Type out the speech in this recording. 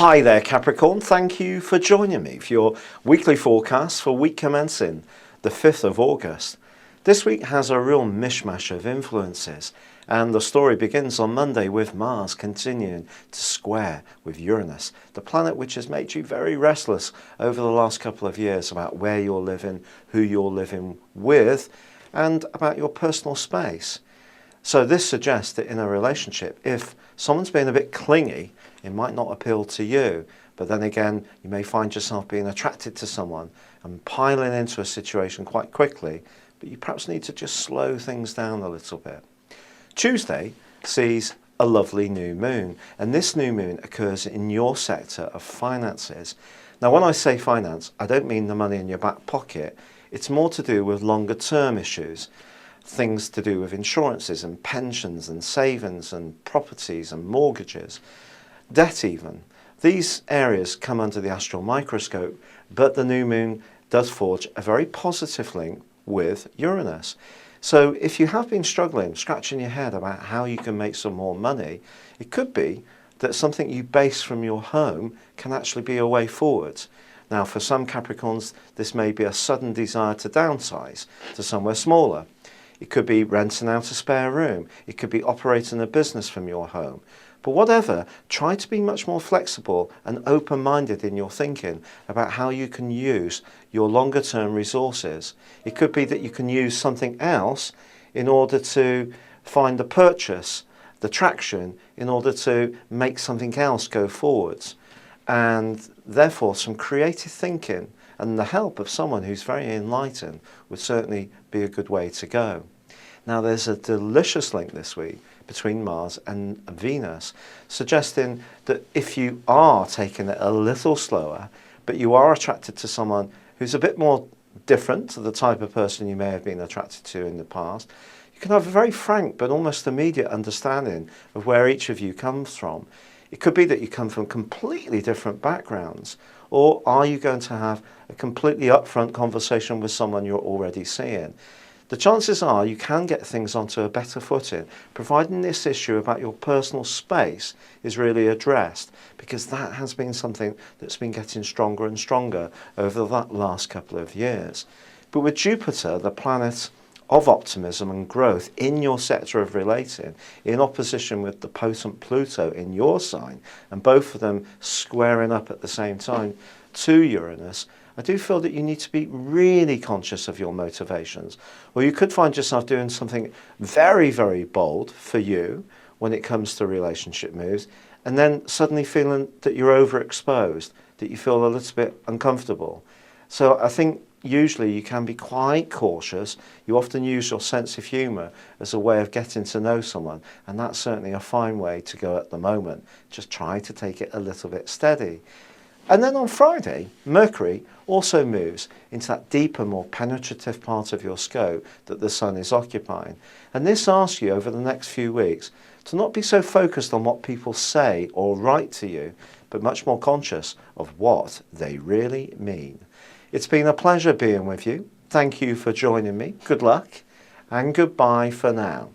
Hi there Capricorn, thank you for joining me for your weekly forecast for week commencing the 5th of August. This week has a real mishmash of influences, and the story begins on Monday with Mars continuing to square with Uranus, the planet which has made you very restless over the last couple of years about where you're living, who you're living with, and about your personal space. So this suggests that in a relationship, if someone's being a bit clingy, it might not appeal to you, but then again, you may find yourself being attracted to someone and piling into a situation quite quickly, but you perhaps need to just slow things down a little bit. Tuesday sees a lovely new moon, and this new moon occurs in your sector of finances. Now, when I say finance, I don't mean the money in your back pocket. It's more to do with longer term issues. Things to do with insurances and pensions and savings and properties and mortgages, debt even. These areas come under the astral microscope, but the new moon does forge a very positive link with Uranus. So if you have been struggling, scratching your head about how you can make some more money, it could be that something you base from your home can actually be a way forward. Now, for some Capricorns, this may be a sudden desire to downsize to somewhere smaller. It could be renting out a spare room. It could be operating a business from your home. But whatever, try to be much more flexible and open-minded in your thinking about how you can use your longer-term resources. It could be that you can use something else in order to find the purchase, the traction, in order to make something else go forwards. And therefore, some creative thinking and the help of someone who's very enlightened would certainly be a good way to go. Now, there's a delicious link this week between Mars and Venus, suggesting that if you are taking it a little slower, but you are attracted to someone who's a bit more different to the type of person you may have been attracted to in the past, you can have a very frank but almost immediate understanding of where each of you comes from. It could be that you come from completely different backgrounds, or are you going to have a completely upfront conversation with someone you're already seeing? The chances are you can get things onto a better footing, providing this issue about your personal space is really addressed, because that has been something that's been getting stronger and stronger over the last couple of years. But with Jupiter, the planet of optimism and growth in your sector of relating, in opposition with the potent Pluto in your sign, and both of them squaring up at the same time to Uranus, I do feel that you need to be really conscious of your motivations. Or you could find yourself doing something very, very bold for you when it comes to relationship moves, and then suddenly feeling that you're overexposed, that you feel a little bit uncomfortable. So I think usually you can be quite cautious. You often use your sense of humour as a way of getting to know someone, and that's certainly a fine way to go at the moment. Just try to take it a little bit steady. And then on Friday, Mercury also moves into that deeper, more penetrative part of your scope that the Sun is occupying. And this asks you over the next few weeks to not be so focused on what people say or write to you, but much more conscious of what they really mean. It's been a pleasure being with you. Thank you for joining me. Good luck and goodbye for now.